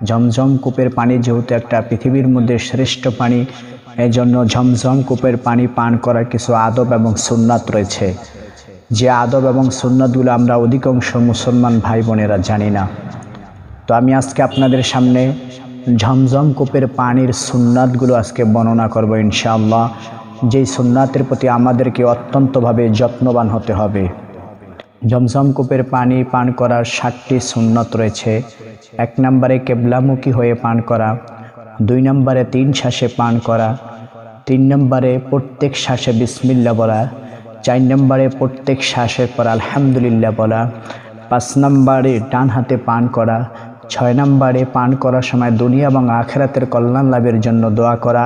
ঝমঝম কূপের পানি যেহেতু একটা পৃথিবীর মধ্যে শ্রেষ্ঠ পানি, এজন্য ঝমঝম কূপের পানি পান করার কিছু আদব এবং সুন্নাত রয়েছে, যে আদব এবং সুন্নাতগুলো আমরা অধিকাংশ মুসলমান ভাই বোনেরা জানি না। তো আমি আজকে আপনাদের সামনে ঝমঝম কূপের পানির সুন্নাতগুলো আজকে বর্ণনা করব ইনশাআল্লাহ, যেই সুন্নাতের প্রতি আমাদেরকে অত্যন্তভাবে যত্নবান হতে হবে। ঝমঝম কূপের পানি পান করার 7টি সুন্নাত রয়েছে। 1 নম্বরে কেবলামুখী হয়ে পান করা, 2 নম্বরে 3 শ্বাসে পান করা, 3 নম্বরে প্রত্যেক শ্বাসে বিসমিল্লাহ বলা, 4 নম্বরে প্রত্যেক শ্বাসের পর আলহামদুলিল্লাহ বলা, 5 নম্বরে ডান হাতে পান করা, 6 নম্বরে পান করার সময় দুনিয়া এবং আখিরাতের কল্যাণ লাভের জন্য দোয়া করা,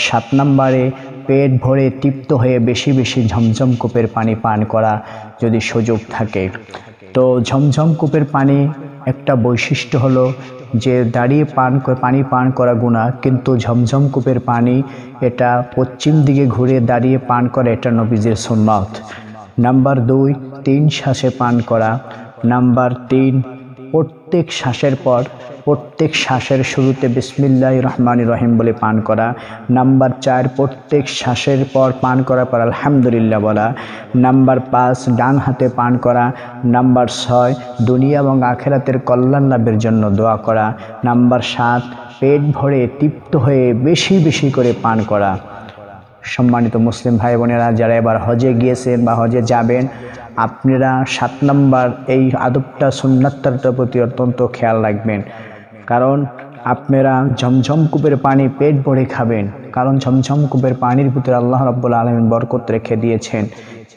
7 নম্বরে পেট ভরে তৃপ্ত হয়ে বেশি বেশি ঝমঝম কূপের পানি পান করা যদি সুযোগ থাকে। তো ঝমঝম কূপের পানি একটা বৈশিষ্ট্য হলো যে দাঁড়িয়ে পানি পান করা গুনাহ, কিন্তু ঝমঝম কূপের পানি এটা পশ্চিম দিকে ঘুরে দাঁড়িয়ে পান করা এটা নবীজির সুন্নাত। নাম্বার 2, 3 শ্বাসে পান করা। নাম্বার 3, প্রত্যেক শ্বাসের পর প্রত্যেক শ্বাসের শুরুতে বিসমিল্লাহির রহমানির রহিম বলে পান করা। নাম্বার 4, প্রত্যেক শ্বাসের পর পান করার পর আলহামদুলিল্লাহ বলা। নাম্বার 5, ডান হাতে পান করা। নাম্বার 6, দুনিয়া এবং আখিরাতের কল্যাণ লাভের জন্য দোয়া করা। নাম্বার 7, পেট ভরে তৃপ্ত হয়ে বেশি বেশি করে পান করা। সম্মানিত মুসলিম ভাই বোনেরা, যারা এবার হজে গিয়েছেন বা হজে যাবেন, আপনারা 7 নম্বর এই আদবটা সুন্নাতটার প্রতি অত্যন্ত খেয়াল রাখবেন, কারণ আপনারা ঝমঝম কূপের পানি পেট ভরে খাবেন, কারণ ঝমঝম কূপের পানির ভিতরে আল্লাহ রাব্বুল আলামিন বরকত রেখে দিয়েছেন।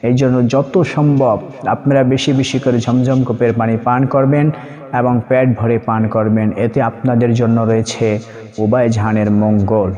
এই জন্য যত সম্ভব আপনারা বেশি বেশি করে ঝমঝম কূপের পানি পান করবেন এবং পেট ভরে পান করবেন। এতে আপনাদের জন্য রয়েছে উভয় জাহানের মঙ্গল।